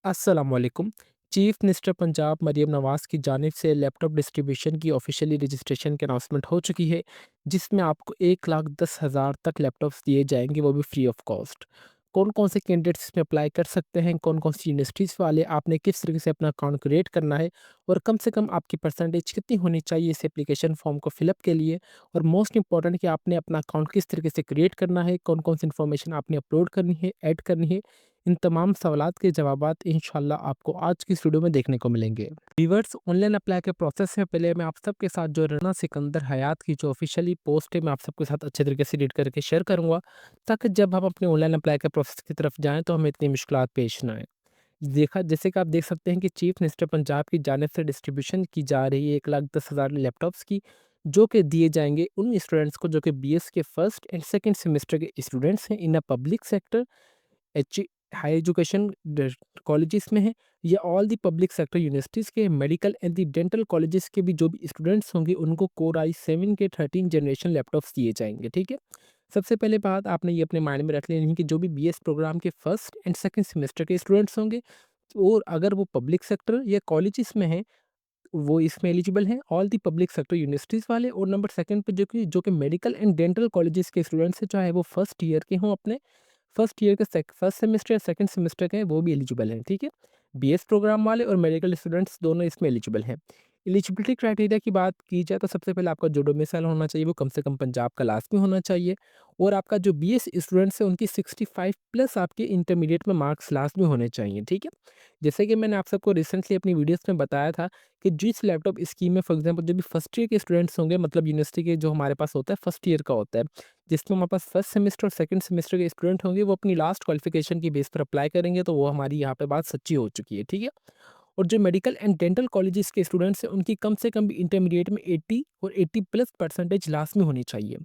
अस्सलामुअलैकुम। Chief minister Punjab Maryam नवाज़ की जानिब से लैपटॉप डिस्ट्रीब्यूशन की ऑफ़िशियली रजिस्ट्रेशन की अनाउंसमेंट हो चुकी है, जिसमें आपको 1,10,000 तक लैपटॉप्स दिए जाएँगे, वो भी फ्री ऑफ कॉस्ट। कौन-कौन से कैंडिडेट्स इसमें अप्लाई कर सकते हैं, कौन-कौन सी यूनिवर्सिटीज़ वाले, आपने किस तरीके से अपना अकाउंट क्रिएट करना है और कम से कम आपकी परसेंटेज कितनी होनी चाहिए इस एप्लीकेशन फ़ॉर्म को फ़िल अप के लिए, और मोस्ट इम्पोर्टेंट कि आपने अपना अकाउंट किस तरीके से क्रिएट करना है, कौन-कौन सी इन्फॉर्मेशन आपने अपलोड करनी है, ऐड करनी है। इन तमाम सवालात के जवाबात इंशाल्लाह आपको आज की इस वीडियो में देखने को मिलेंगे। व्यूअर्स, ऑनलाइन अप्लाई के प्रोसेस से पहले मैं आप सबके साथ जो रना सिकंदर हयात की जो ऑफिशियली पोस्ट है, मैं आप सबके साथ अच्छे तरीके से रीड करके शेयर करूँगा, ताकि जब हम अपने ऑनलाइन अप्लाई के प्रोसेस की तरफ जाएँ तो हमें इतनी मुश्किलात पेश ना आएँ। देखा जैसे कि आप देख सकते हैं कि चीफ मिनिस्टर पंजाब की जानिब से डिस्ट्रीब्यूशन की जा रही है 1,10,000 लैपटॉप्स की, जो कि दिए जाएँगे उन स्टूडेंट्स को जो कि बीएस के फर्स्ट एंड सेकंड सेमेस्टर के स्टूडेंट्स हैं in a public sector, H high education colleges में है, या all the public sector universities के medical and the dental colleges के भी जो भी स्टूडेंट्स होंगे उनको कोर आई 7 के 13 जनरेशन लैपटॉप्स दिए जाएंगे। ठीक है, सबसे पहले बात आपने ये अपने माइंड में रख लेनी है कि जो भी बीएस प्रोग्राम के फर्स्ट एंड सेकंड सेमेस्टर के स्टूडेंट्स होंगे, और अगर वो पब्लिक सेक्टर या कॉलेजेस में हैं, वो इसमें एलिजिबल हैं all the public sector universities वाले। और नंबर सेकंड पे जो कि मेडिकल एंड डेंटल कॉलेजेस के स्टूडेंट्स हैं, चाहे वो फर्स्ट ईयर के हों, अपने फर्स्ट ईयर के फर्स्ट सेमेस्टर या सेकंड सेमेस्टर के हैं, वो भी एलिजिबल हैं। ठीक है, बीएस प्रोग्राम वाले और मेडिकल स्टूडेंट्स दोनों इसमें एलिजिबल हैं। एलिजिबिलिटी क्राइटेरिया की बात की जाए तो सबसे पहले आपका जो डोमिसाइल होना चाहिए वो कम से कम पंजाब का लाज़मी होना चाहिए, और आपका जो बीएस स्टूडेंट्स है उनकी 65 प्लस आपके इंटरमीडिएट में मार्क्स लाज़मी होने चाहिए। ठीक है, जैसे कि मैंने आप सबको रिसेंटली अपनी वीडियोस में बताया था कि जिस लैपटॉप स्कीम में फॉर एग्जांपल जो भी फर्स्ट ईयर के स्टूडेंट्स होंगे, मतलब यूनिवर्सिटी के जो हमारे पास होता है फर्स्ट ईयर का होता है, जिसमें हमारे पास फर्स्ट सेमेस्टर और सेकंड सेमेस्टर के स्टूडेंट होंगे, वो अपनी लास्ट क्वालिफिकेशन की बेस पर अप्लाई करेंगे, तो वो हमारी यहाँ पे बात सच्ची हो चुकी है। ठीक है, और जो मेडिकल एंड डेंटल कॉलेजेस के स्टूडेंट्स हैं उनकी कम से कम भी इंटरमीडिएट में 80 और 80 प्लस परसेंटेज लाजमी होनी चाहिए।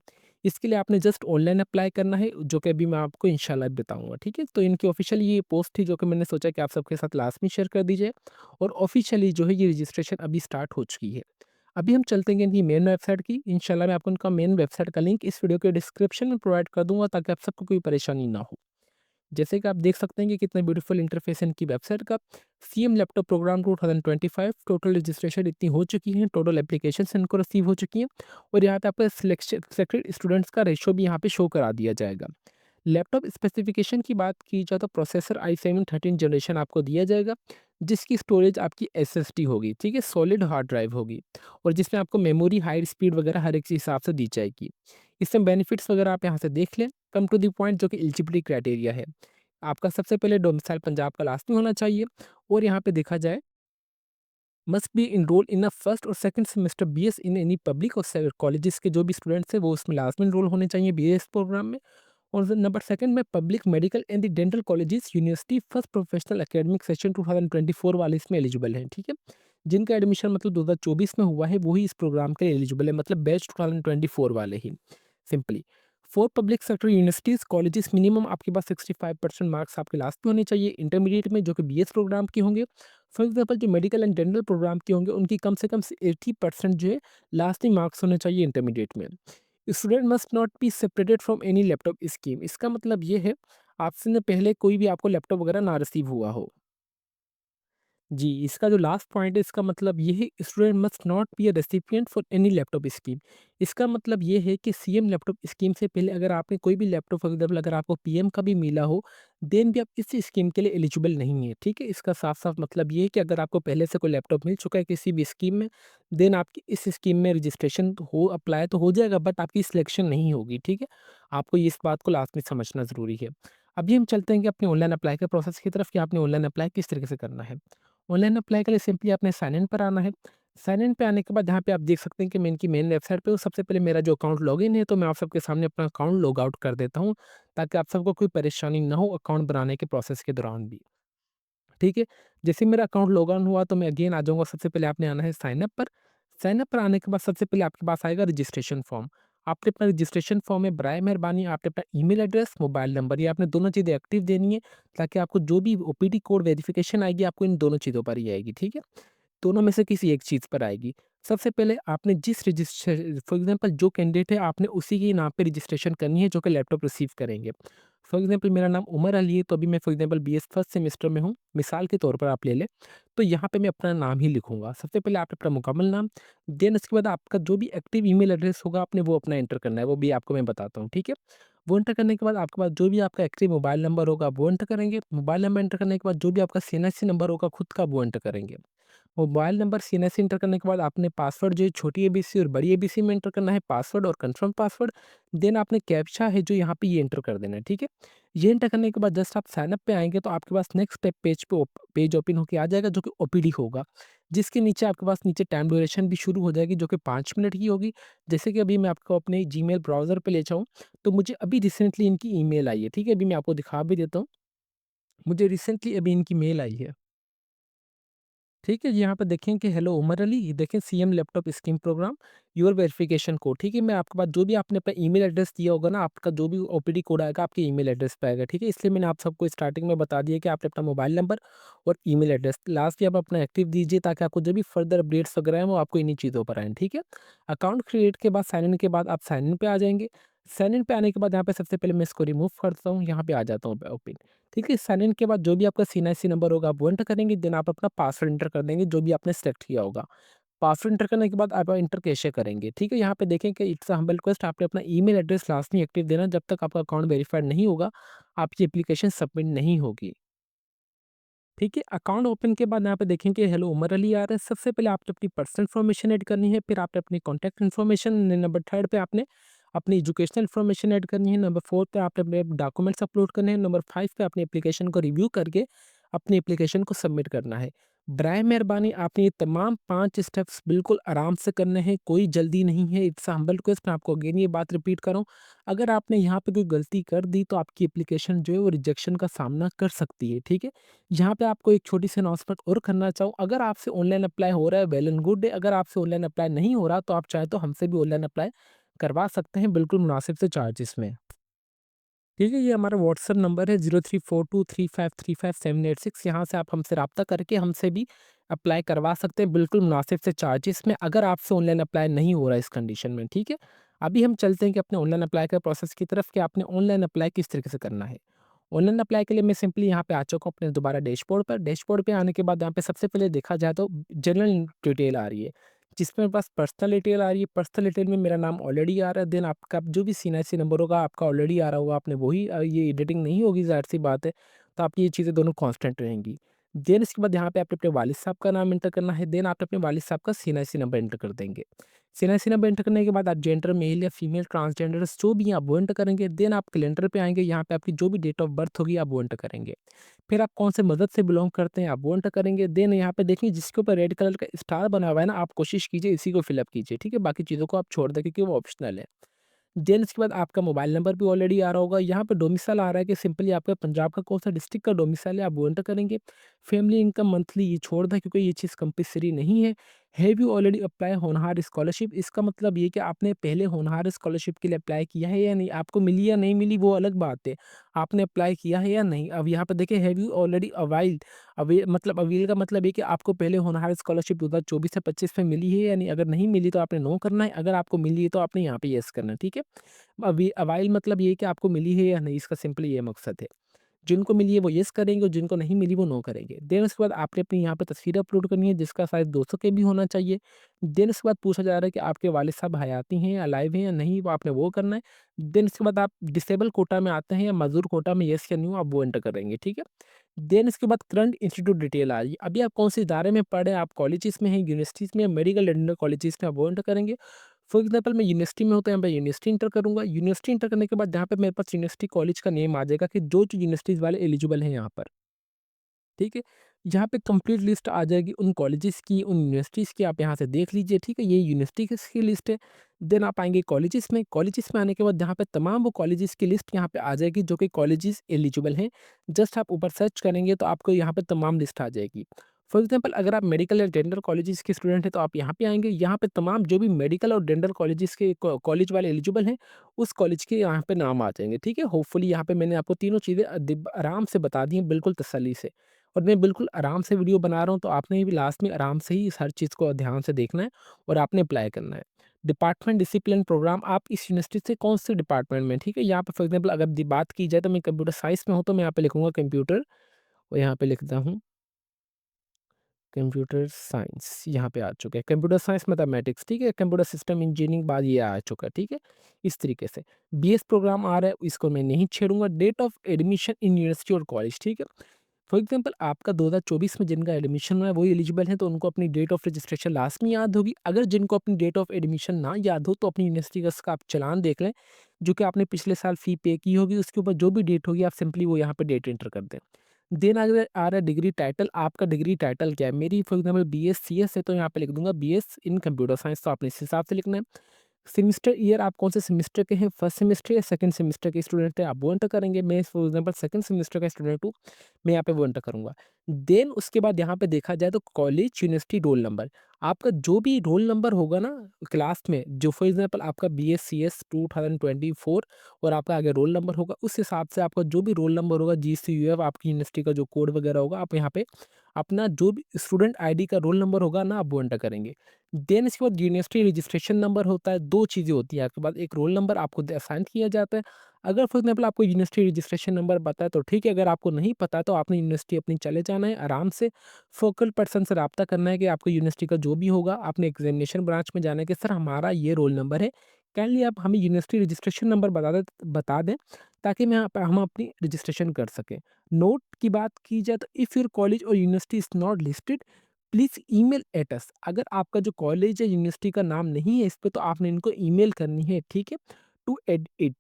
इसके लिए आपने जस्ट ऑनलाइन अप्लाई करना है, जो कि अभी मैं आपको इंशाल्लाह बताऊंगा। ठीक है, तो इनकी ऑफिशियली ये पोस्ट थी जो कि मैंने सोचा कि आप सबके साथ लाजमी शेयर कर दीजिए, और ऑफिशियली जो है ये रजिस्ट्रेशन अभी स्टार्ट हो चुकी है। अभी हम चलते हैं इनकी मेन वेबसाइट की। इंशाल्लाह मैं आपको उनका मेन वेबसाइट का लिंक इस वीडियो के डिस्क्रिप्शन में प्रोवाइड कर दूंगा, ताकि आप सबको कोई परेशानी ना हो। जैसे कि आप देख सकते हैं कि कितना ब्यूटीफुल इंटरफेस है इनकी वेबसाइट का। CM laptop program 2025 total registration इतनी हो चुकी है, टोटल एप्लीकेशंस इनको रिसीव हो चुकी हैं, और यहाँ पे आपका सिलेक्शन सेलेक्टेड स्टूडेंट्स का रेशो भी यहाँ पे शो करा दिया जाएगा। लैपटॉप स्पेसिफिकेशन की बात की जाए तो प्रोसेसर i7 13 जनरेशन आपको दिया जाएगा, जिसकी स्टोरेज आपकी एसएसडी होगी। ठीक है, सॉलिड हार्ड ड्राइव होगी, और जिसमें आपको मेमोरी हाई स्पीड वगैरह हर एक चीज़ हिसाब से दी जाएगी। इसमें बेनिफिट्स वगैरह आप यहाँ से देख लें। कम टू द पॉइंट, जो कि एलिजिबिलिटी क्राइटेरिया है, आपका सबसे पहले डोमिसाइल पंजाब का लाज़मी होना चाहिए, और यहाँ पे देखा जाए must be enroll in a first और second semester BS in any public और कॉलेजेस के जो भी स्टूडेंट्स हैं वो उसमें लाजमी इनरोल होने चाहिए बीएस प्रोग्राम में। और नंबर सेकंड में public medical and the dental colleges university first professional academic session 2024 वाले इसमें एलिजिबल हैं। ठीक है, जिनका एडमिशन मतलब 2024 में हुआ है वही इस प्रोग्राम के लिए एलिजिबल है, मतलब बैच 2024 वाले ही। Simply for public sector universities colleges minimum आपके पास 65% मार्क्स आपके लास्ट में होने चाहिए इंटरमीडिएट में, जो कि बीएस प्रोग्राम के होंगे। फॉर एग्जाम्पल जो मेडिकल एंड डेंटल प्रोग्राम के होंगे उनकी कम से कम 80% जो है लास्ट में मार्क्स होने चाहिए इंटरमीडिएट में। Student must not be separated from any laptop scheme. इसका मतलब ये है, आपसे न पहले कोई भी आपको लैपटॉप वगैरह ना रिसीव हुआ हो। जी, इसका जो लास्ट पॉइंट है इसका मतलब ये है, student must not be a recipient for any laptop scheme. इसका मतलब ये है कि सीएम लैपटॉप स्कीम से पहले अगर आपने कोई भी लैपटॉप फॉर एग्जाम्पल अगर आपको पीएम का भी मिला हो, देन भी आप इस स्कीम के लिए एलिजिबल नहीं है। ठीक है, इसका साफ-साफ मतलब ये है कि अगर आपको पहले से कोई लैपटॉप मिल चुका है किसी भी स्कीम में, देन आपकी इस स्कीम में रजिस्ट्रेशन तो हो अप्लाई तो हो जाएगा, बट आपकी सिलेक्शन नहीं होगी। ठीक है, आपको ये इस बात को लास्ट में समझना ज़रूरी है। अभी हम चलते हैं कि अपने ऑनलाइन अप्लाई के प्रोसेस की तरफ, कि आपने ऑनलाइन अप्लाई किस तरीके से करना है। ऑनलाइन अप्लाई के लिए सिंपली आपने साइन इन पर आना है। साइन इन पे आने के बाद यहाँ पे आप देख सकते हैं कि मैं इनकी मेन वेबसाइट पे हूँ। सबसे पहले मेरा जो अकाउंट लॉगिन है, तो मैं आप सबके सामने अपना अकाउंट लॉग आउट कर देता हूँ, ताकि आप सबको कोई परेशानी ना हो अकाउंट बनाने के प्रोसेस के दौरान भी। ठीक है, जैसे ही मेरा अकाउंट लॉग ऑन हुआ तो मैं अगेन आ जाऊँगा, सबसे पहले आपने आना है साइन अप पर। साइन अप पर आने के बाद सबसे पहले आपके पास आएगा रजिस्ट्रेशन फॉर्म। आपने अपना रजिस्ट्रेशन फॉर्म में बराए मेहरबानी आपने अपना ईमेल एड्रेस, मोबाइल नंबर, ये आपने दोनों चीज़ें एक्टिव देनी है, ताकि आपको जो भी ओपीडी कोड वेरिफिकेशन आएगी आपको इन दोनों चीज़ों पर ही आएगी। ठीक है, दोनों में से किसी एक चीज़ पर आएगी। सबसे पहले आपने जिस रजिस्ट्रे फॉर एग्ज़ाम्पल जो कैंडिडेट है आपने उसी के नाम पे रजिस्ट्रेशन करनी है जो कि लैपटॉप रिसीव करेंगे। फॉर एग्ज़ाम्पल मेरा नाम उमर अली है, तो अभी मैं for example BS first semester में हूँ, मिसाल के तौर पर आप ले लें। तो यहाँ पे मैं अपना नाम ही लिखूँगा। सबसे पहले आप अपना मुकम्मल नाम, देन उसके बाद आपका जो भी एक्टिव ईमेल एड्रेस होगा आपने वो अपना एंटर करना है, वो भी आपको मैं बताता हूँ, ठीक है? वो एंटर करने के बाद आपके पास जो भी आपका एक्टिव मोबाइल नंबर होगा वो एंटर करेंगे। मोबाइल नंबर एंटर करने के बाद जो भी आपका सीएनएसी नंबर होगा खुद का वो एंटर करेंगे। मोबाइल नंबर सीएनएसी एंटर करने के बाद आपने पासवर्ड जो है छोटी एबीसी और बड़ी एबीसी में एंटर करना है पासवर्ड और कंफर्म पासवर्ड। देन आपने कैप्चा है जो यहाँ पे ये एंटर कर देना है, ठीक है? ये एंटर करने के बाद जस्ट आप साइन अप पे आएँगे तो आपके पास नेक्स्ट स्टेप पेज ओपन होके आ जाएगा जो कि ओपीडी होगा। जिसके नीचे आपके पास नीचे टाइम ड्यूरेशन भी शुरू हो जाएगी जो कि 5 मिनट की होगी। जैसे कि अभी मैं आपको अपने जीमेल ब्राउज़र पे ले जाऊँ, तो मुझे अभी रिसेंटली इनकी ईमेल आई है, ठीक है? अभी मैं आपको दिखा भी देता हूँ। मुझे रिसेंटली अभी इनकी मेल आई है। ठीक है, यहाँ पे देखें कि हेलो उमर अली, ये देखें CM laptop scheme program, your verification code, ठीक है? मैं आपके पास जो भी आपने अपना ईमेल एड्रेस दिया होगा ना, आपका जो भी ओपीडी कोड आएगा आपके ईमेल एड्रेस पे आएगा, ठीक है? इसलिए मैंने आप सबको स्टार्टिंग में बता दिया कि आपने अपना मोबाइल नंबर और ईमेल एड्रेस लास्ट में आप अपना एक्टिव दीजिए ताकि आपको जो भी फर्दर अपडेट्स वगैरह हैं वो आपको इन्हीं चीज़ों पर आएँ, ठीक है? अकाउंट क्रिएट के बाद साइन इन के बाद आप साइन इन पे आ जाएँगे। साइन इन पे आने के बाद यहाँ पे सबसे पहले मैं इसको रिमूव करता हूँ, यहाँ पे आ जाता हूँ ओपन। ठीक है, साइन इन के बाद जो भी आपका सीएनआईसी नंबर होगा आप वो एंटर करेंगे, देन आप अपना पासवर्ड एंटर कर देंगे जो भी आपने सेलेक्ट किया होगा। पासवर्ड एंटर करने के बाद आप एंटर कैसे करेंगे, ठीक है? यहाँ पे देखें कि इट्स अ हम्बल रिक्वेस्ट आपने अपना ईमेल एड्रेस लास्ट में एक्टिव देना जब तक आपका अकाउंट वेरीफाइड नहीं होगा, आपकी एप्लीकेशन सबमिट नहीं होगी। ठीक है, अकाउंट ओपन के बाद यहाँ पे देखेंगे हेलो उमर अली आ रहा है। सबसे पहले आपने अपनी पर्सनल इन्फॉर्मेशन ऐड करनी है, फिर आपने अपनी कॉन्टैक्ट इन्फॉर्मेशन, नंबर 3 पे आपने अपनी एजुकेशनल इन्फॉर्मेशन ऐड करनी है, नंबर 4 पे आपने अपने डॉक्यूमेंट्स अपलोड करने हैं, नंबर 5 पे अपनी एप्लीकेशन को रिव्यू करके अपनी एप्लीकेशन को सबमिट करना है। बराए मेहरबानी आपने ये तमाम 5 स्टेप्स बिल्कुल आराम से करने हैं, कोई जल्दी नहीं है। इट्स अ हम्बल रिक्वेस्ट, मैं आपको अगेन ये बात रिपीट कर रहा हूँ। अगर आपने यहाँ पे कोई गलती कर दी तो आपकी एप्लीकेशन जो है वो रिजेक्शन का सामना कर सकती है, ठीक है? यहाँ पे आपको एक छोटी-सी अनाउंसमेंट और करना चाहूँ, अगर आपसे ऑनलाइन अप्लाई हो रहा है वेल एंड गुड है, अगर आपसे ऑनलाइन अप्लाई नहीं हो रहा तो आप चाहें तो हमसे भी ऑनलाइन अप्लाई करवा सकते हैं बिल्कुल मुनासिब से चार्जेस में। ठीक है, ये हमारा व्हाट्सएप नंबर है 034235358786, यहाँ से आप हमसे राब्ता करके हमसे भी अप्लाई करवा सकते हैं बिल्कुल मुनासिब से चार्जेस में, अगर आपसे ऑनलाइन अप्लाई नहीं हो रहा है इस कंडीशन में, ठीक है? अभी हम चलते हैं कि अपने ऑनलाइन अप्लाई के प्रोसेस की तरफ कि आपने ऑनलाइन अप्लाई किस तरीके से करना है। ऑनलाइन अप्लाई के लिए मैं सिंपली यहाँ पे आ चुका हूँ अपने दोबारा डैशबोर्ड पर। डैशबोर्ड पे आने के बाद यहाँ पे सबसे पहले देखा जाए तो जनरल डिटेल आ रही है, जिसमें मेरे पास पर्सनल डिटेल आ रही है। पर्सनल डिटेल में मेरा नाम ऑलरेडी आ रहा है, देन आपका जो भी सीएनआईसी नंबर होगा आपका ऑलरेडी आ रहा होगा, आपने वही ये एडिटिंग नहीं होगी, ज़ाहिर-सी बात है। तो आपकी ये चीज़ें दोनों कांस्टेंट रहेंगी। देन इसके बाद यहाँ पे आपने अपने वालिद साहब का नाम एंटर करना है, देन आप अपने वालिद साहब का सीएनआईसी नंबर एंटर कर देंगे। सीएनआईसी नंबर एंटर करने के बाद आप जेंडर मेल या फीमेल ट्रांसजेंडर्स जो भी हैं आप वो एंटर करेंगे। देन आप कैलेंडर पे आएँगे, यहाँ पे आपकी जो भी डेट ऑफ बर्थ होगी आप वो एंटर करेंगे। फिर आप कौन से मज़हब से बिलॉन्ग करते हैं आप वो एंटर करेंगे। देन यहाँ पे देखिए जिसके ऊपर रेड कलर का स्टार बना हुआ है ना, आप कोशिश कीजिए इसी को फिल अप कीजिए, ठीक है? बाकी चीज़ों को आप छोड़ दें क्योंकि वो ऑप्शनल है। देन इसके बाद आपका मोबाइल नंबर भी ऑलरेडी आ रहा होगा। यहाँ पे डोमिसाइल आ रहा है कि सिंपली आपका पंजाब का कौन-सा डिस्ट्रिक्ट का डोमिसाइल है, आप वो एंटर करेंगे। फैमिली इनकम मंथली ये छोड़ दें क्योंकि ये चीज़ कंपल्सरी नहीं है। हैव यू ऑलरेडी अप्लाई होनहार स्कॉलरशिप, इसका मतलब ये कि आपने पहले होनहार स्कॉलरशिप के लिए अप्लाई किया है या नहीं? आपको मिली या नहीं मिली वो अलग बात है। आपने अप्लाई किया है या नहीं? अब यहाँ पे देखिए हैव यू ऑलरेडी अवाइल्ड, अवेल का मतलब ये कि आपको पहले होनहार स्कॉलरशिप 2024 से 25 में मिली है या नहीं? अगर नहीं मिली तो आपने नो करना है, अगर आपको मिली है तो आपने यहाँ पे येस करना है, ठीक है? अभी अवाइल मतलब ये है कि आपको मिली है या नहीं, इसका सिंपली ये मकसद है। जिनको मिली है वो येस करेंगे और जिनको नहीं मिली वो नो करेंगे। देन उसके बाद आपने अपनी यहाँ पे तस्वीर अपलोड करनी है जिसका साइज़ 200 केबी होना चाहिए। देन उसके बाद पूछा जा रहा है कि आपके वालिद साहब हयाती हैं, अलाइव हैं या नहीं, वो आपने वो करना है। देन उसके बाद आप डिसेबल कोटा में आते हैं या मज़दूर कोटा में येस या नो आप वो एंटर करेंगे, ठीक है? देन इसके बाद करंट इंस्टीट्यूट डिटेल आ रही है। अभी आप कौन-से इदारे में पढ़ रहे हैं, आप कॉलेजेस में हैं, यूनिवर्सिटीज़ में, मेडिकल एंड डेंटल कॉलेजेस में आप वो एंटर करेंगे। फॉर एग्ज़ाम्पल मैं यूनिवर्सिटी में हूँ तो यहाँ पे यूनिवर्सिटी एंटर करूँगा। यूनिवर्सिटी एंटर करने के बाद जहाँ पे मेरे पास यूनिवर्सिटी कॉलेज का नेम आ जाएगा कि जो-जो यूनिवर्सिटीज़ वाले एलिजिबल हैं यहाँ पर। ठीक है? यहाँ पे कंप्लीट लिस्ट आ जाएगी उन कॉलेजेस की, उन यूनिवर्सिटीज़ की, आप यहाँ से देख लीजिए, ठीक है? ये यूनिवर्सिटी की लिस्ट है। देन आप आएँगे कॉलेजेस में आने के बाद जहाँ पे तमाम वो कॉलेजेस की लिस्ट यहाँ पे आ जाएगी जो कि कॉलेजेस एलिजिबल हैं। जस्ट आप ऊपर सर्च करेंगे तो आपको यहाँ पे तमाम लिस्ट आ जाएगी। फॉर एग्ज़ाम्पल अगर आप मेडिकल या डेंटल कॉलेजेस के स्टूडेंट हैं तो आप यहाँ पे आएँगे, यहाँ पे तमाम जो भी मेडिकल और डेंटल कॉलेजेस के कॉलेज वाले एलिजिबल हैं, उस कॉलेज के यहाँ पे नाम आ जाएँगे, ठीक है? होपफुली यहाँ पे मैंने आपको तीनों चीज़ें आराम से बता दी हैं बिल्कुल तसल्ली से। और मैं बिल्कुल आराम से वीडियो बना रहा हूँ, तो आपने भी लास्ट में आराम से ही इस हर चीज़ को ध्यान से देखना है और आपने अप्लाई करना है। डिपार्टमेंट, डिसिप्लिन, प्रोग्राम, आप इस यूनिवर्सिटी से कौन से डिपार्टमेंट में, ठीक है? यहाँ पे फॉर एग्ज़ाम्पल अगर बात की जाए तो मैं कंप्यूटर साइंस में हूँ, तो मैं यहाँ पे लिखूँगा कंप्यूटर और यहाँ पे लिखता हूँ कंप्यूटर साइंस, यहाँ पे आ चुका है। कंप्यूटर साइंस मैथमेटिक्स, ठीक है? कंप्यूटर सिस्टम इंजीनियरिंग बाद ये आ चुका है, ठीक है? इस तरीके से। बीएस प्रोग्राम आ रहा है, इसको मैं नहीं छेड़ूँगा। Date of admission in university और कॉलेज, ठीक है? फॉर एग्ज़ाम्पल आपका 2024 में जिनका एडमिशन हुआ है, वही एलिजिबल हैं, तो उनको अपनी डेट ऑफ रजिस्ट्रेशन लास्ट में याद होगी। अगर जिनको अपनी डेट ऑफ एडमिशन ना याद हो, तो अपनी यूनिवर्सिटी का उसका आप चालान देख लें, जो कि आपने पिछले साल फ़ी पे की होगी, उसके ऊपर जो भी डेट होगी, आप सिंपली वो यहाँ पे डेट एंटर कर दें। देन अगर आ रहा है डिग्री टाइटल, आपका डिग्री टाइटल क्या है? मेरी फॉर एग्ज़ाम्पल बीएससीएस है, तो यहाँ पे लिख दूँगा बीएस इन कंप्यूटर साइंस, तो आपने इस हिसाब से लिखना है। सेमेस्टर ईयर आप कौन से सेमेस्टर के हैं, फर्स्ट सेमेस्टर या सेकंड सेमेस्टर के स्टूडेंट हैं, आप वो एंटर करेंगे। मैं फॉर एग्जांपल सेकंड सेमेस्टर का स्टूडेंट हूँ, मैं यहाँ पे वो एंटर करूँगा। देन उसके बाद यहाँ पे देखा जाए तो कॉलेज, यूनिवर्सिटी, रोल नंबर, आपका जो भी रोल नंबर होगा ना क्लास में, जो फॉर एग्जांपल आपका बीएससीएस 2024 और आपका आगे रोल नंबर होगा, उस हिसाब से आपका जो भी रोल नंबर होगा, जीसीयूएफ आपकी यूनिवर्सिटी का जो कोड वगैरह होगा, आप यहाँ पे अपना जो भी स्टूडेंट आईडी का रोल नंबर होगा ना, आप वो एंटर करेंगे। देन इसके बाद यूनिवर्सिटी रजिस्ट्रेशन नंबर होता है, 2 चीज़ें होती हैं आपके पास, एक रोल नंबर आपको असाइन किया जाता है। अगर फॉर एग्ज़ाम्पल आपको यूनिवर्सिटी रजिस्ट्रेशन नंबर पता है तो ठीक है, अगर आपको नहीं पता है तो आपने यूनिवर्सिटी अपनी चले जाना है, आराम से फोकल पर्सन से राब्ता करना है कि आपको यूनिवर्सिटी का जो भी होगा, आपने एग्ज़ामिनेशन ब्रांच में जाना है कि सर हमारा ये रोल नंबर है, काइंडली आप हमें यूनिवर्सिटी रजिस्ट्रेशन नंबर बता दें, ताकि हम अपनी रजिस्ट्रेशन कर सकें। नोट की बात की जाए तो इफ़ योर कॉलेज और university is not listed, please email at us. अगर आपका जो कॉलेज या यूनिवर्सिटी का नाम नहीं है इस पे, तो आपने इनको ईमेल करनी है, ठीक है? टू एड इट,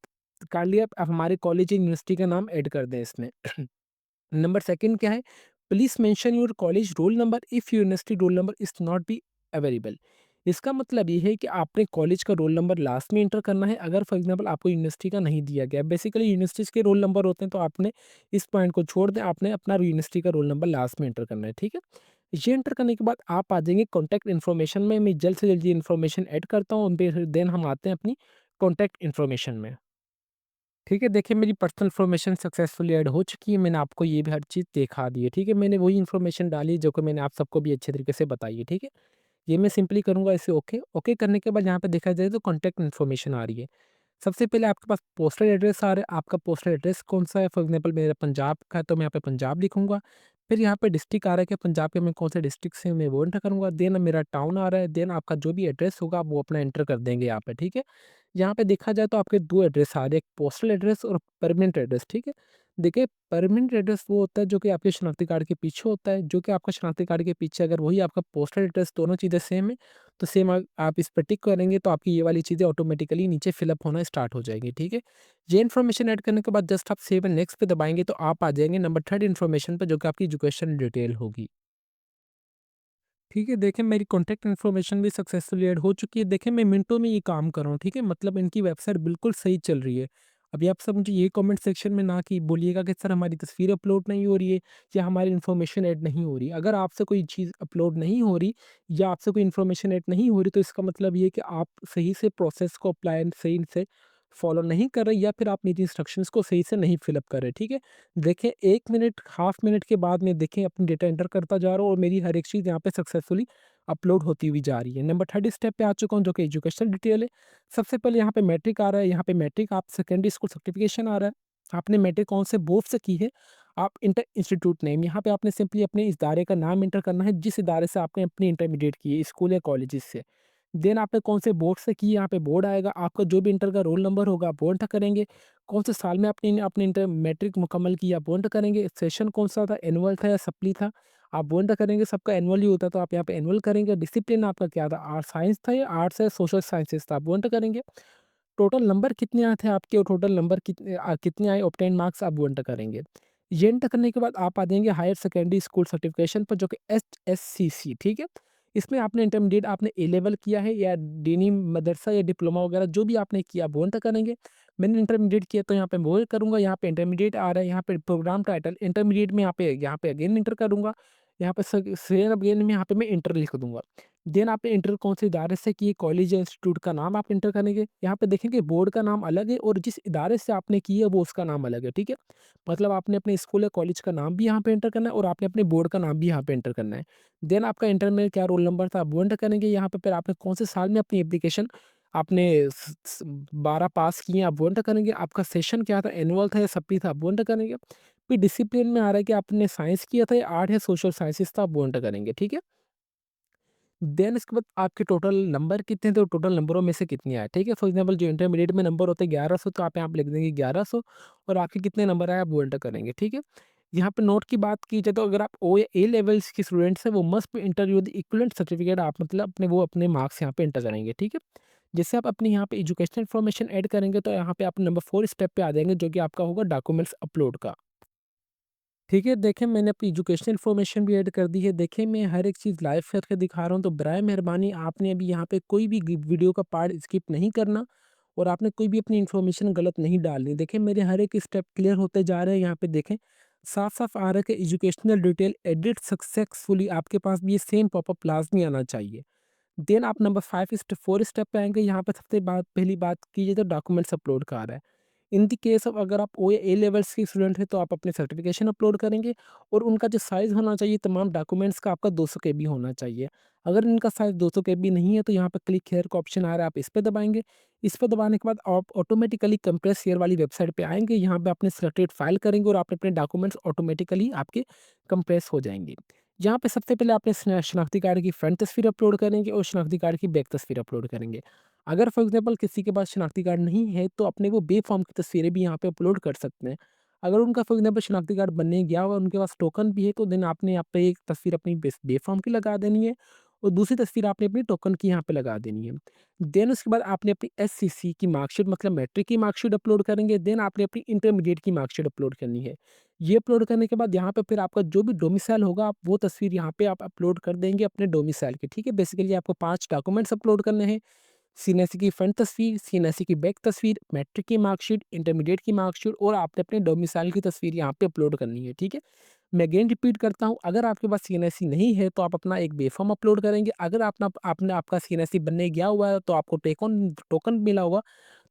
काइंडली आप हमारे कॉलेज या यूनिवर्सिटी का नाम ऐड कर दें इसमें। नंबर सेकंड क्या है? Please mention your college roll number if university roll number is not be available. इसका मतलब ये है कि आपने कॉलेज का रोल नंबर लास्ट में एंटर करना है, अगर फॉर एग्ज़ाम्पल आपको यूनिवर्सिटी का नहीं दिया गया। बेसिकली यूनिवर्सिटीज़ के रोल नंबर होते हैं, तो आपने इस पॉइंट को छोड़ दें, आपने अपना यूनिवर्सिटी का रोल नंबर लास्ट में एंटर करना है, ठीक है? ये एंटर करने के बाद आप आ जाएँगे कॉन्टैक्ट इन्फॉर्मेशन में, मैं जल्द से जल्द ये इन्फॉर्मेशन ऐड करता हूँ, देन हम आते हैं अपनी कॉन्टैक्ट इन्फॉर्मेशन में। ठीक है, देखिए मेरी पर्सनल इन्फॉर्मेशन सक्सेसफुली ऐड हो चुकी है, मैंने आपको ये भी हर चीज़ दिखा दी है, ठीक है? मैंने वही इन्फॉर्मेशन डाली जो कि मैंने आप सबको भी अच्छे तरीके से बताई है, ठीक है? ये मैं सिंपली करूँगा इसे ओके, ओके करने के बाद यहाँ पे देखा जाए तो कॉन्टैक्ट इन्फॉर्मेशन आ रही है। सबसे पहले आपके पास पोस्टल एड्रेस आ रहा है, आपका पोस्टल एड्रेस कौन-सा है? फॉर एग्ज़ाम्पल मेरा पंजाब का है, तो मैं यहाँ पे पंजाब लिखूँगा। फिर यहाँ पे डिस्ट्रिक्ट आ रहा है कि पंजाब के मैं कौन से डिस्ट्रिक्ट से हूँ, मैं वो एंटर करूँगा। देन मेरा टाउन आ रहा है, देन आपका जो भी एड्रेस होगा आप वो अपना एंटर कर देंगे यहाँ पे, ठीक है? यहाँ पे देखा जाए तो आपके 2 एड्रेस आ रहे हैं, एक पोस्टल एड्रेस और परमानेंट एड्रेस, ठीक है? देखिए परमानेंट एड्रेस वो होता है जो कि आपके शनाख्ती कार्ड के पीछे होता है, जो कि आपका शनाख्ती कार्ड के पीछे अगर वही आपका पोस्टल एड्रेस दोनों चीज़ें सेम है, तो सेम आप इस पे टिक करेंगे तो आपकी ये वाली चीज़ें ऑटोमेटिकली नीचे फिलअप होना स्टार्ट हो जाएँगी, ठीक है? ये इन्फॉर्मेशन ऐड करने के बाद जस्ट आप सेव एंड नेक्स्ट पे दबाएँगे तो आप आ जाएँगे नंबर 3 इन्फॉर्मेशन पे, जो कि आपकी एजुकेशन डिटेल होगी। ठीक है, देखिए मेरी कॉन्टैक्ट इन्फॉर्मेशन भी सक्सेसफुली ऐड हो चुकी है। देखिए मैं मिनटों में ये काम कर रहा हूँ, ठीक है? मतलब इनकी वेबसाइट बिल्कुल सही चल रही है। अभी आप सब मुझे ये कमेंट सेक्शन में ना कि बोलिएगा कि सर हमारी तस्वीर अपलोड नहीं हो रही है या हमारी इन्फॉर्मेशन ऐड नहीं हो रही। अगर आपसे कोई चीज़ अपलोड नहीं हो रही या आपसे कोई इन्फॉर्मेशन ऐड नहीं हो रही, तो इसका मतलब ये है कि आप सही से प्रोसेस को अप्लाई सही से फॉलो नहीं कर रहे, या फिर आप मेरी इंस्ट्रक्शंस को सही से नहीं फिल अप कर रहे, ठीक है? देखिए 1 मिनट, हाफ मिनट के बाद मैं देखें अपनी डेटा एंटर करता जा रहा हूँ और मेरी हर एक चीज़ यहाँ पे सक्सेसफुली अपलोड होती हुई जा रही है। नंबर 3 स्टेप पे आ चुका हूँ, जो कि एजुकेशनल डिटेल है। सबसे पहले यहाँ पे मैट्रिक आ रहा है, यहाँ पे मैट्रिक आप सेकेंडरी स्कूल सर्टिफिकेशन आ रहा है। आपने मैट्रिक कौन से बोर्ड से की है? आप इंटर इंस्टीट्यूट नेम, यहाँ पे आपने सिंपली अपने इस इदारे का नाम एंटर करना है, जिस इदारे से आपने अपनी इंटरमीडिएट की है, स्कूल या कॉलेजेस से। देन आपने कौन से बोर्ड से की, यहाँ पे बोर्ड आएगा, आपका जो भी इंटर का रोल नंबर होगा आप वो एंटर करेंगे। कौन से साल में आपने अपने इंटर मैट्रिक मुकम्मल किया आप वो एंटर करेंगे। सेशन कौन-सा था, एनुअल था या सप्ली था, आप वो एंटर करेंगे। सबका एनुअल ही होता है तो आप यहाँ पे एनुअल करेंगे। डिसिप्लिन आपका क्या था, आर्ट साइंस था या आर्ट्स या सोशल साइंसेस था, आप वो एंटर करेंगे। टोटल नंबर कितने आए थे आपके और टोटल नंबर कितने आए ऑब्टेन मार्क्स, आप वो एंटर करेंगे। ये एंटर करने के बाद आप आ जाएँगे हायर सेकेंडरी स्कूल सर्टिफिकेशन पर, जो कि एचएससीसी, ठीक है? इसमें आपने इंटरमीडिएट आपने ए लेवल किया है या दीनी मदरसा या डिप्लोमा वगैरह जो भी आपने किया वो एंटर करेंगे। मैंने इंटरमीडिएट किया तो यहाँ पे मैं वो करूँगा, यहाँ पे इंटरमीडिएट आ रहा है, यहाँ पे प्रोग्राम टाइटल इंटरमीडिएट में यहाँ पे अगेन इंटर करूँगा। यहाँ पे सेम अगेन में यहाँ पे मैं इंटर लिख दूँगा। देन आपने इंटर कौन से इदारे से की है, कॉलेज या इंस्टीट्यूट का नाम आप इंटर करेंगे। यहाँ पे देखेंगे बोर्ड का नाम अलग है और जिस इदारे से आपने की है वो उसका नाम अलग है, ठीक है? मतलब आपने अपने स्कूल या कॉलेज का नाम भी यहाँ पे एंटर करना है और आपने अपने बोर्ड का नाम भी यहाँ पे एंटर करना है। देन आपका इंटर में क्या रोल नंबर था, आप वो एंटर करेंगे। यहाँ पे फिर आपने कौन से साल में अपनी एप्लीकेशन आपने 12 पास किए आप वो एंटर करेंगे, आपका सेशन क्या था, एनुअल था या सप्ली था, आप वो एंटर करेंगे। फिर डिसिप्लिन में आ रहा है कि आपने साइंस किया था या आर्ट या सोशल साइंसेस था, आप वो एंटर करेंगे, ठीक है। देन इसके बाद आपके टोटल नंबर कितने थे और टोटल नंबरों में से कितने आए, ठीक है। फॉर एग्जांपल जो इंटरमीडिएट में नंबर होते हैं 1100, तो आप यहाँ पे लिख देंगे 1100 और आपके कितने नंबर आए आप वो एंटर करेंगे, ठीक है। यहाँ पे नोट की बात की जाए तो अगर आप ओ या ए लेवल्स के स्टूडेंट्स हैं वो must inter you the equivalent certificate, आप मतलब अपने मार्क्स यहाँ पे एंटर करेंगे, ठीक है। जैसे आप अपने यहाँ पे एजुकेशनल इन्फॉर्मेशन ऐड करेंगे तो यहाँ पे आप नंबर 4 स्टेप पे आ जाएंगे, जो कि आपका होगा डॉक्यूमेंट्स अपलोड का। ठीक है, देखें मैंने अपनी एजुकेशनल इन्फॉर्मेशन भी ऐड कर दी है। देखें मैं हर एक चीज़ लाइव करके दिखा रहा हूँ, तो बराए मेहरबानी आपने अभी यहाँ पे कोई भी वीडियो का पार्ट स्किप नहीं करना और आपने कोई भी अपनी इन्फॉर्मेशन गलत नहीं डालनी। देखें मेरे हर एक स्टेप क्लियर होते जा रहे हैं, यहाँ पे देखें साफ-साफ आ रहा है कि एजुकेशनल डिटेल एडिट सक्सेसफुली, आपके पास भी ये सेम पॉपअप लाज़मी आना चाहिए। देन आप नंबर 5 4 स्टेप पे आएँगे, यहाँ पे सबसे बात पहली बात की जाए तो डॉक्यूमेंट्स अपलोड का आ रहा है। इन द केस ऑफ अगर आप ओ या ए लेवल्स के स्टूडेंट हैं तो आप अपने सर्टिफिकेशन अपलोड करेंगे और उनका जो साइज़ होना चाहिए तमाम डॉक्यूमेंट्स का आपका 200 केबी होना चाहिए। अगर इनका साइज़ 200 केबी नहीं है तो यहाँ पे क्लिक हियर का ऑप्शन आ रहा है, आप इस पे दबाएँगे। इस पे दबाने के बाद आप ऑटोमेटिकली कंप्रेस हियर वाली वेबसाइट पे आएँगे, यहाँ पे अपने सिलेक्टेड फाइल करेंगे और आप अपने डॉक्यूमेंट्स ऑटोमेटिकली आपके कंप्रेस हो जाएँगे। यहाँ पे सबसे पहले आपने शनाख्ती कार्ड की फ्रंट तस्वीर अपलोड करेंगे और शनाख्ती कार्ड की बैक तस्वीर अपलोड करेंगे। अगर फॉर एग्जांपल किसी के पास शनाख्ती कार्ड नहीं है तो अपने वो बे फॉर्म की तस्वीरें भी यहाँ पे अपलोड कर सकते हैं। अगर उनका फॉर एग्जांपल शनाख्ती कार्ड बनने गया और उनके पास टोकन भी है तो देन आपने यहाँ पे एक तस्वीर अपनी बे फॉर्म की लगा देनी है और दूसरी तस्वीर आपने अपनी टोकन की यहाँ पे लगा देनी है। देन उसके बाद आपने अपनी एससीसी की मार्कशीट मतलब मैट्रिक की मार्कशीट अपलोड करेंगे। देन आपने अपनी इंटरमीडिएट की मार्कशीट अपलोड करनी है। ये अपलोड करने के बाद यहाँ पे फिर आपका जो भी डोमिसाइल होगा आप वो तस्वीर यहाँ पे आप अपलोड कर देंगे अपने डोमिसाइल की, ठीक है। बेसिकली आपको 5 डॉक्यूमेंट्स अपलोड करने हैं। सीएनएसी की फ्रंट तस्वीर, सीएनएसी की बैक तस्वीर, मैट्रिक की मार्कशीट, इंटरमीडिएट की मार्कशीट और आपने अपने डोमिसाइल की तस्वीर यहाँ पे अपलोड करनी है, ठीक है। मैं अगेन रिपीट करता हूँ, अगर आपके पास सीएनएसी नहीं है तो आप अपना एक बेफ़ॉर्म अपलोड करेंगे। अगर आपका सीएनएसी बनने गया हुआ है तो आपको टेकन टोकन मिला होगा,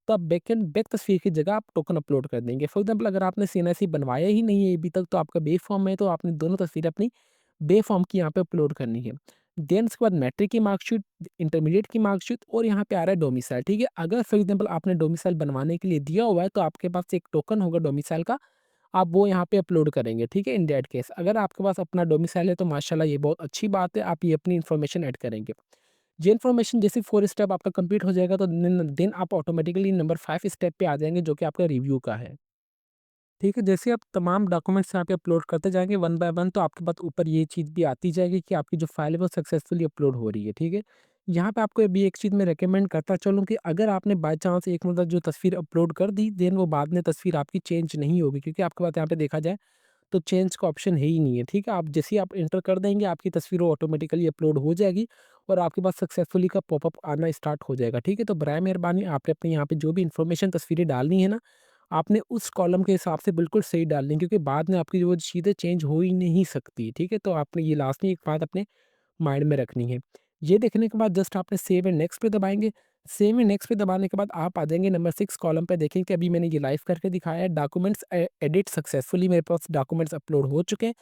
तो आप बैक तस्वीर की जगह आप टोकन अपलोड कर देंगे। फॉर एग्ज़ाम्पल अगर आपने सीएनएसी बनवाया ही नहीं है अभी तक तो आपका बे फॉर्म है तो आपने दोनों तस्वीरें अपनी बे फॉर्म की यहाँ पे अपलोड करनी है। देन उसके बाद मैट्रिक की मार्कशीट, इंटरमीडिएट की मार्कशीट और यहाँ पे आ रहा है डोमिसाइल, ठीक है। अगर फॉर एग्ज़ाम्पल आपने डोमिसाइल बनवाने के लिए दिया हुआ है तो आपके पास एक टोकन होगा डोमिसाइल का, आप वो यहाँ पे अपलोड करेंगे, ठीक है। इन दैट केस अगर आपके पास अपना डोमिसाइल है तो माशाल्लाह ये बहुत अच्छी बात है, आप ये अपनी इन्फॉर्मेशन ऐड करेंगे। ये इन्फॉर्मेशन जैसे 4 स्टेप आपका कंप्लीट हो जाएगा तो देन आप ऑटोमेटिकली नंबर 5 स्टेप पे आ जाएँगे जो कि आपका रिव्यू का है। ठीक है, जैसे आप तमाम डॉक्यूमेंट्स यहाँ पे अपलोड करते जाएँगे वन बाय वन तो आपके पास ऊपर ये चीज़ भी आती जाएगी कि आपकी जो फाइल है वो सक्सेसफुली अपलोड हो रही है, ठीक है। यहाँ पे आपको अभी एक चीज़ मैं रिकमेंड करता चलूँ कि अगर आपने बाय चांस एक मतलब जो तस्वीर अपलोड कर दी देन वो बाद में तस्वीर आपकी चेंज नहीं होगी क्योंकि आपके पास यहाँ पे देखा जाए तो चेंज का ऑप्शन है ही नहीं है, ठीक है। आप जैसे ही आप एंटर कर देंगे आपकी तस्वीर वो ऑटोमेटिकली अपलोड हो जाएगी और आपके पास सक्सेसफुली का पॉपअप आना स्टार्ट हो जाएगा, ठीक है। तो बराए मेहरबानी आपने अपने यहाँ पे जो भी इन्फॉर्मेशन तस्वीरें डालनी है ना, आपने उस कॉलम के हिसाब से बिल्कुल सही डालनी है क्योंकि बाद में आपकी वो चीज़ें चेंज हो ही नहीं सकती, ठीक है। तो आपने ये लास्ट में एक बात अपने माइंड में रखनी है। ये देखने के बाद जस्ट आपने सेव एंड नेक्स्ट पे दबाएँगे। सेव एंड नेक्स्ट पे दबाने के बाद आप आ जाएँगे नंबर 6 कॉलम पे देखें कि अभी मैंने ये लाइव करके दिखाया है डॉक्यूमेंट्स एडिट सक्सेसफुली मेरे पास डॉक्यूमेंट्स अपलोड हो चुके हैं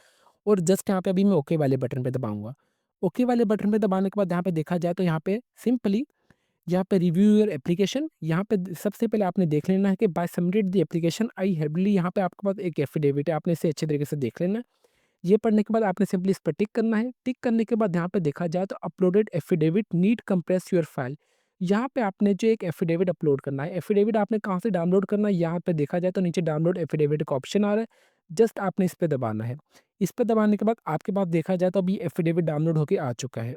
और जस्ट यहाँ पे अभी मैं ओके वाले बटन पे दबाऊँगा। ओके वाले बटन पे दबाने के बाद यहाँ पे देखा जाए तो यहाँ पे सिंपली यहाँ पे रिव्यू योर एप्लीकेशन यहाँ पे सबसे पहले आपने देख लेना है कि by submitted the application I heavily यहाँ पे आपके पास एक एफिडेविट है, आपने इसे अच्छे तरीके से देख लेना है। ये पढ़ने के बाद आपने सिंपली इस पर टिक करना है। टिक करने के बाद यहाँ पे देखा जाए तो uploaded affidavit need compress your file. यहाँ पे आपने जो एक एफिडेविट अपलोड करना है, एफिडेविट आपने कहाँ से डाउनलोड करना है यहाँ पे देखा जाए तो नीचे डाउनलोड एफिडेविट का ऑप्शन आ रहा है। जस्ट आपने इस पे दबाना है। इस पे दबाने के बाद आपके पास देखा जाए तो अभी एफिडेविट डाउनलोड होके आ चुका है।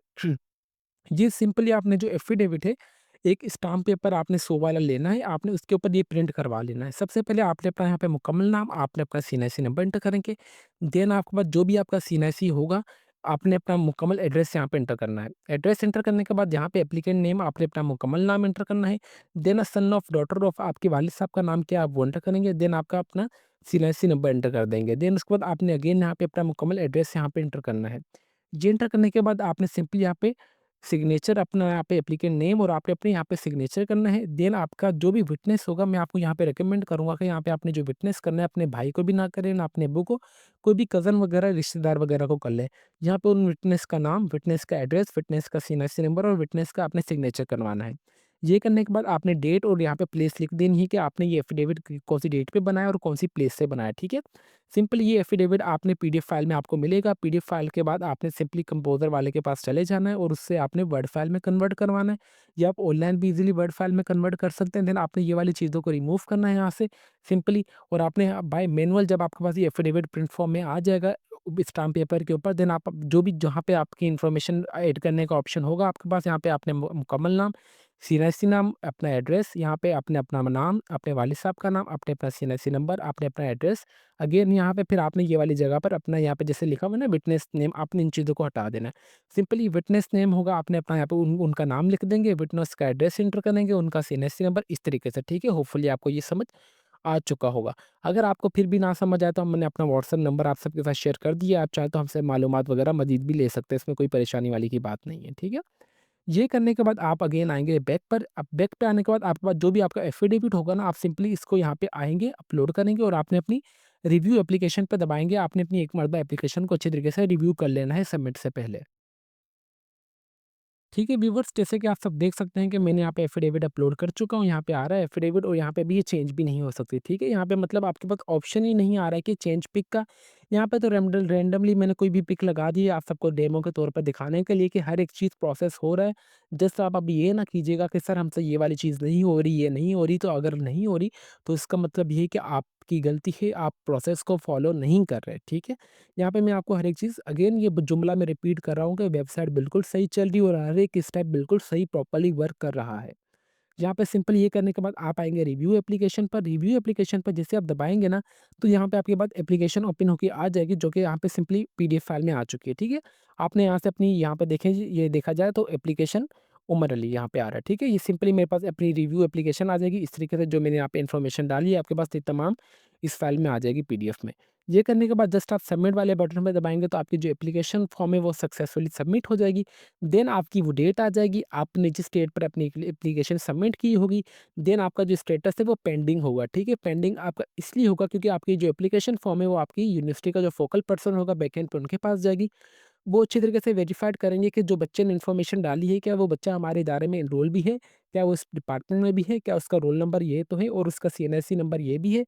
ये सिंपली आपने जो एफिडेविट है, एक स्टाम्प पेपर आपने 100 वाला लेना है, आपने उसके ऊपर ये प्रिंट करवा लेना है। सबसे पहले आपने अपना यहाँ पे मुकम्मल नाम, आपने अपना सीएनआईसी नंबर एंटर करेंगे। देन आपके पास जो भी आपका सीएनआईसी होगा, आपने अपना मुकम्मल एड्रेस यहाँ पे एंटर करना है। एड्रेस एंटर करने के बाद यहाँ पे एप्लीकेंट नेम आपने अपना मुकम्मल नाम एंटर करना है। Then son of daughter of आपके वालिद साहब का नाम क्या है, आप वो एंटर करेंगे। देन आपका अपना सीएनआईसी नंबर एंटर कर देंगे। देन उसके बाद आपने अगेन यहाँ पे अपना मुकम्मल एड्रेस यहाँ पे एंटर करना है। ये एंटर करने के बाद आपने सिंपली यहाँ पे सिग्नेचर अपना यहाँ पे एप्लीकेंट नेम और आपने अपने यहाँ पे सिग्नेचर करना है। देन आपका जो भी विटनेस होगा मैं आपको यहाँ पे रिकमेंड करूँगा कि यहाँ पे आपने जो विटनेस करना है अपने भाई को भी ना करें, ना अपने अब्बू को, कोई भी कज़न वगैरह रिश्तेदार वगैरह को कर लें। यहाँ पे उन विटनेस का नाम, विटनेस का एड्रेस, विटनेस का सीएनआईसी नंबर और विटनेस का आपने सिग्नेचर करवाना है। ये करने के बाद आपने डेट और यहाँ पे प्लेस लिख देनी है कि आपने ये एफ़िडेविट कौन-सी डेट पे बनाया और कौन-सी प्लेस से बनाया, ठीक है? सिंपल ये एफ़िडेविट आपने पीडीएफ फ़ाइल में आपको मिलेगा, पीडीएफ फ़ाइल के बाद आपने सिंपली कंपोज़र वाले के पास चले जाना है और उससे आपने वर्ड फ़ाइल में कन्वर्ट करवाना है, या आप ऑनलाइन भी ईज़िली वर्ड फ़ाइल में कन्वर्ट कर सकते हैं। देन आपने ये वाली चीज़ों को रिमूव करना है यहाँ से सिंपली, और आपने बाय मैनुअल जब आपके पास ये एफ़िडेविट प्रिंट फ़ॉर्म में आ जाएगा स्टाम्प पेपर के ऊपर, देन आप जो भी जहाँ पे आपकी इन्फॉर्मेशन ऐड करने का ऑप्शन होगा आपके पास, यहाँ पे आपने मुकम्मल नाम, सीएनआईसी नाम, अपना एड्रेस, यहाँ पे आपने अपना नाम, अपने वालिद साहब का नाम, आपने अपना सीएनआईसी नंबर, आपने अपना एड्रेस, अगेन यहाँ पे फिर आपने ये वाली जगह पर अपना यहाँ पे जैसे लिखा हुआ है ना विटनेस नेम, आपने इन चीज़ों को हटा देना है। सिंपली विटनेस नेम होगा, आपने अपना यहाँ पे उनका नाम लिख देंगे, विटनेस का एड्रेस एंटर करेंगे, उनका सीएनआईसी नंबर, इस तरीके से, ठीक है? होपफुली आपको ये समझ आ चुका होगा। अगर आपको फिर भी ना समझ आए तो मैंने अपना व्हाट्सएप नंबर आप सबके साथ शेयर कर दिया, आप चाहें तो हमसे मालूमात वगैरह मज़ीद भी ले सकते हैं, इसमें कोई परेशानी वाली की बात नहीं है, ठीक है? ये करने के बाद आप अगेन आएँगे बैक पर। अब बैक पे आने के बाद आपके पास जो भी आपका एफ़िडेविट होगा ना, आप सिंपली इसको यहाँ पे आएँगे, अपलोड करेंगे और आपने अपनी रिव्यू एप्लीकेशन पे दबाएँगे। आपने अपनी एक मरतबा एप्लीकेशन को अच्छे तरीके से रिव्यू कर लेना है सबमिट से पहले। ठीक है व्यूवर्स, जैसे कि आप सब देख सकते हैं कि मैंने यहाँ पे एफ़िडेविट अपलोड कर चुका हूँ, यहाँ पे आ रहा है एफ़िडेविट, और यहाँ पे भी ये चेंज भी नहीं हो सकती, ठीक है? यहाँ पे मतलब आपके पास ऑप्शन ही नहीं आ रहा है कि चेंज पिक का। यहाँ पे तो रैंडमली मैंने कोई भी पिक लगा दी है आप सबको डेमो के तौर पर दिखाने के लिए कि हर एक चीज़ प्रोसेस हो रहा है। जस्ट आप अब ये ना कीजिएगा कि सर हमसे ये वाली चीज़ नहीं हो रही, ये नहीं हो रही, तो अगर नहीं हो रही, तो इसका मतलब ये है कि आपकी गलती है, आप प्रोसेस को फ़ॉलो नहीं कर रहे, ठीक है? यहाँ पे मैं आपको हर एक चीज़ अगेन ये जुमला मैं रिपीट कर रहा हूँ कि वेबसाइट बिल्कुल सही चल रही है और हर एक स्टेप बिल्कुल सही प्रॉपर्ली वर्क कर रहा है। यहाँ पे सिंपल ये करने के बाद आप आएँगे रिव्यू एप्लीकेशन पर, रिव्यू एप्लीकेशन पर जैसे आप दबाएँगे ना, तो यहाँ पे आपके पास एप्लीकेशन ओपन होके आ जाएगी जो कि यहाँ पे सिंपली पीडीएफ फाइल में आ चुकी है, ठीक है? आपने यहाँ से अपनी यहाँ पे देखें ये देखा जाए तो एप्लीकेशन उमर अली यहाँ पे आ रहा है, ठीक है? ये सिंपली मेरे पास अपनी रिव्यू एप्लीकेशन आ जाएगी, इस तरीके से जो मैंने यहाँ पे इन्फॉर्मेशन डाली है आपके पास ये तमाम इस फाइल में आ जाएगी पीडीएफ में। ये करने के बाद जस्ट आप सबमिट वाले बटन पे दबाएँगे तो आपकी जो एप्लीकेशन फॉर्म है वो सक्सेसफुली सबमिट हो जाएगी। देन आपकी वो डेट आ जाएगी, आपने जिस डेट पर अपनी एप्लीकेशन सबमिट की होगी, देन आपका जो स्टेटस है वो पेंडिंग होगा, ठीक है? पेंडिंग आपका इसलिए होगा क्योंकि आपकी जो एप्लीकेशन फॉर्म है वो आपकी यूनिवर्सिटी का जो फोकल पर्सन होगा बैकएंड पे उनके पास जाएगी। वो अच्छी तरीके से वेरिफाइड करेंगे कि जो बच्चे ने इन्फॉर्मेशन डाली है, क्या वो बच्चा हमारे इदारे में एनरोल भी है? क्या वो इस डिपार्टमेंट में भी है? क्या उसका रोल नंबर ये तो है और उसका सीएनआईसी नंबर ये भी है?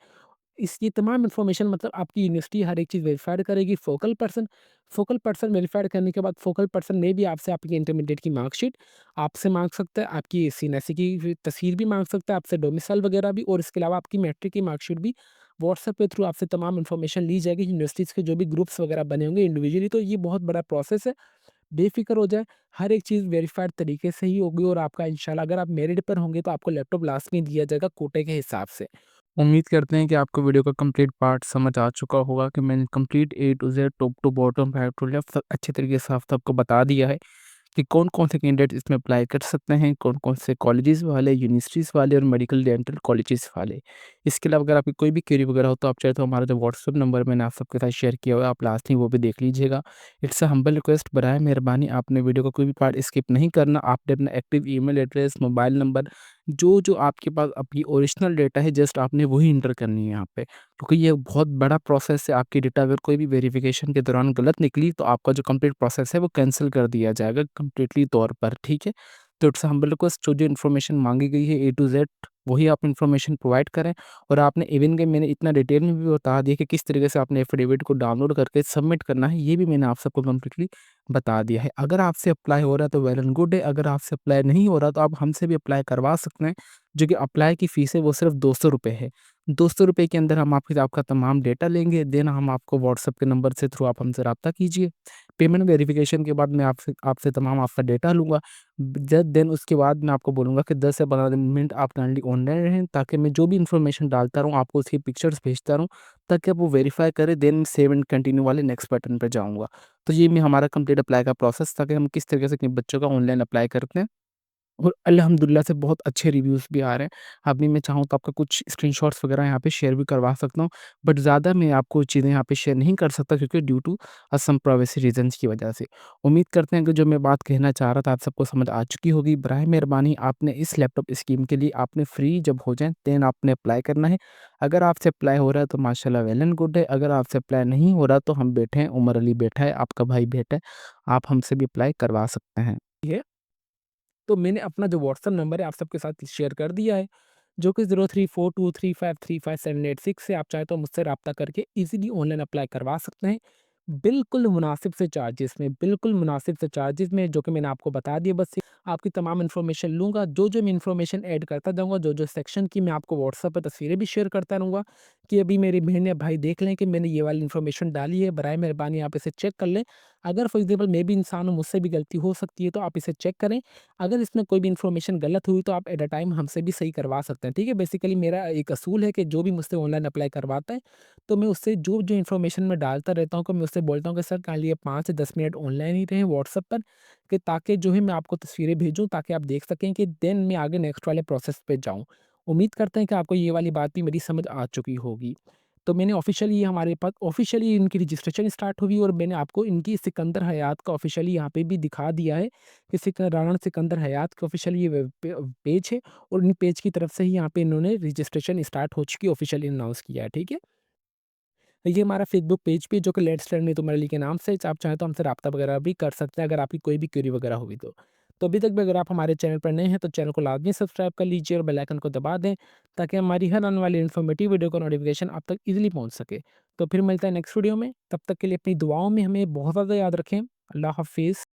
इस ये तमाम इन्फॉर्मेशन मतलब आपकी यूनिवर्सिटी हर एक चीज़ वेरीफाइड करेगी। फोकल पर्सन वेरीफाइड करने के बाद फोकल पर्सन में भी आपसे आपकी इंटरमीडिएट की मार्कशीट आपसे माँग सकता है, आपकी सीएनएसई की भी तस्वीर भी माँग सकता है, आपसे डोमिसाइल वगैरह भी, और इसके अलावा आपकी मैट्रिक की मार्कशीट भी व्हाट्सएप के थ्रू आपसे तमाम इन्फॉर्मेशन ली जाएगी। यूनिवर्सिटीज़ के जो भी ग्रुप्स वगैरह बने होंगे इंडिविजुअली, तो ये बहुत बड़ा प्रोसेस है। बेफ़िक्र हो जाएँ, हर एक चीज़ वेरीफाइड तरीके से ही होगी और आपका इंशाल्लाह अगर आप मेरिट पर होंगे तो आपको लैपटॉप लास्ट में दिया जाएगा कोटे के हिसाब से। उम्मीद करते हैं कि आपको वीडियो का कंप्लीट पार्ट समझ आ चुका होगा कि मैंने complete A to Z, top to bottom, right to left सब अच्छे तरीके से आप सबको बता दिया है कि कौन-कौन से कैंडिडेट इसमें अप्लाई कर सकते हैं, कौन-कौन से कॉलेजेस वाले, यूनिवर्सिटीज़ वाले और मेडिकल डेंटल कॉलेजेस वाले। इसके अलावा अगर आपकी कोई भी क्वेरी वगैरह हो तो आप चाहे तो हमारा जो व्हाट्सएप नंबर मैंने आप सबके साथ शेयर किया हुआ है, आप लास्ट में वो भी देख लीजिएगा। इट्स अ हम्बल रिक्वेस्ट, बराए मेहरबानी आपने वीडियो का कोई भी पार्ट स्किप नहीं करना। आपने अपना active email address, mobile number, जो आपके पास आपकी ओरिजिनल डेटा है जस्ट आपने वही एंटर करनी है यहाँ पे। क्योंकि ये बहुत बड़ा प्रोसेस है, आपकी डेटा अगर कोई भी वेरिफ़िकेशन के दौरान गलत निकली तो आपका जो कंप्लीट प्रोसेस है वो कैंसल कर दिया जाएगा कंप्लीटली तौर पर, ठीक है? तो इट्स अ हम्बल रिक्वेस्ट, जो इन्फॉर्मेशन माँगी गई है ए टू ज़ेड वही आप इन्फॉर्मेशन प्रोवाइड करें। और आपने इवन कि मैंने इतना डिटेल में भी बता दिया कि किस तरीके से आपने एफ़िडेविट को डाउनलोड करके सबमिट करना है, ये भी मैंने आप सबको कंप्लीटली बता दिया है। अगर आपसे अप्लाई हो रहा है तो वेल एंड गुड है, अगर आपसे अप्लाई नहीं हो रहा तो आप हमसे भी अप्लाई करवा सकते हैं। जो कि अप्लाई की फ़ीस है वो सिर्फ़ ₹200 है। ₹200 के अंदर हम आपका तमाम डेटा लेंगे, देन हम आपको व्हाट्सएप के नंबर से थ्रू आप हमसे राब्ता कीजिए। पेमेंट वेरिफ़िकेशन के बाद मैं आपसे आपसे तमाम आपका डेटा लूँगा। ज देन उसके बाद मैं आपको बोलूँगा कि 10 से 15 मिनट आप काइंडली ऑनलाइन रहें ताकि मैं जो भी इन्फॉर्मेशन डालता रहूँ, आपको उसकी पिक्चर्स भेजता रहूँ, ताकि आप वो वेरीफ़ाई करें, देन सेव एंड कंटिन्यू वाले नेक्स्ट बटन पे जाऊँगा। तो ये मैं हमारा कंप्लीट अप्लाई का प्रोसेस था कि हम किस तरीके से अपने बच्चों का ऑनलाइन अप्लाई करते हैं। और अल्हम्दुलिल्लाह से बहुत अच्छे रिव्यूज़ भी आ रहे हैं। अभी मैं चाहूँ तो आपका कुछ स्क्रीनशॉट्स वगैरह यहाँ पे शेयर भी करवा सकता हूँ। बट ज़्यादा मैं आपको चीज़ें यहाँ पे शेयर नहीं कर सकता क्योंकि due to some privacy reasons की वजह से। उम्मीद करते हैं कि जो मैं बात कहना चाह रहा था आप सबको समझ आ चुकी होगी। बराए मेहरबानी आपने इस लैपटॉप स्कीम के लिए आपने फ्री जब हो जाएँ देन आपने अप्लाई करना है। अगर आपसे अप्लाई हो रहा है तो माशाल्लाह वेल एंड गुड है। अगर आपसे अप्लाई नहीं हो रहा तो हम बैठे हैं, उमर अली बैठा है, आपका भाई बैठा है। आप हमसे भी अप्लाई करवा सकते हैं। ये तो मैंने अपना जो व्हाट्सएप नंबर है आप सबके साथ शेयर कर दिया है, जो कि 0342353578 से आप चाहें तो मुझसे राब्ता करके ईज़िली ऑनलाइन अप्लाई करवा सकते हैं। बिल्कुल मुनासिब से चार्जेज़ में, बिल्कुल मुनासिब से चार्जेज़ में, जो कि मैंने आपको बता दिया। बस आपकी तमाम इन्फॉर्मेशन लूँगा, जो-जो मैं इन्फॉर्मेशन ऐड करता जाऊँगा, जो-जो सेक्शन की मैं आपको व्हाट्सएप पे तस्वीरें भी शेयर करता रहूँगा कि अभी मेरी बहन या भाई देख लें कि मैंने ये वाली इन्फॉर्मेशन डाली है, बराए मेहरबानी आप इसे चेक कर लें। अगर फॉर एग्ज़ाम्पल मैं भी इंसान हूँ, मुझसे भी गलती हो सकती है, तो आप इसे चेक करें। अगर इसमें कोई भी इन्फॉर्मेशन गलत हुई तो आप एट अ टाइम हमसे भी सही करवा सकते हैं, ठीक है? बेसिकली मेरा एक असूल है कि जो भी मुझसे ऑनलाइन अप्लाई करवाता है, तो मैं उससे जो-जो इन्फॉर्मेशन मैं डालता रहता हूँ, कि मैं उससे बोलता हूँ कि सर काइंडली आप 5 से 10 मिनट ऑनलाइन ही रहें व्हाट्सएप पर, कि ताकि जो है मैं आपको तस्वीरें भेजूँ, ताकि आप देख सकें कि देन मैं आगे नेक्स्ट वाले प्रोसेस पे जाऊँ। उम्मीद करते हैं कि आपको ये वाली बात भी मेरी समझ आ चुकी होगी। तो मैंने ऑफ़िशियली हमारे पास ऑफ़िशियली इनकी रजिस्ट्रेशन स्टार्ट हुई और मैंने आपको इनकी सिकंदर हयात का ऑफ़िशियली यहाँ पे भी दिखा दिया है कि राणा सिकंदर हयात का ऑफ़िशियली ये वेब पेज है, और इन पेज की तरफ से ही यहाँ पे इन्होंने रजिस्ट्रेशन स्टार्ट हो चुकी है, ऑफ़िशियली अनाउंस किया है, ठीक है? ये हमारा फ़ेसबुक पेज भी है, जो कि let's learn with Umar Ali के नाम से, आप चाहें तो हमसे राब्ता वगैरह भी कर सकते हैं अगर आपकी कोई भी क्वेरी वगैरह होगी तो। तो अभी तक भी अगर आप हमारे चैनल पर नए हैं तो चैनल को लाज़मी सब्सक्राइब कर लीजिए और बेल आइकन को दबा दें, ताकि हमारी हर आने वाली इन्फॉर्मेटिव वीडियो का नोटिफ़िकेशन आप तक ईज़िली पहुँच सके। तो फिर मिलते हैं नेक्स्ट वीडियो में, तब तक के लिए अपनी दुआओं में हमें बहुत ज़्यादा याद रखें। अल्लाह हाफ़िज़।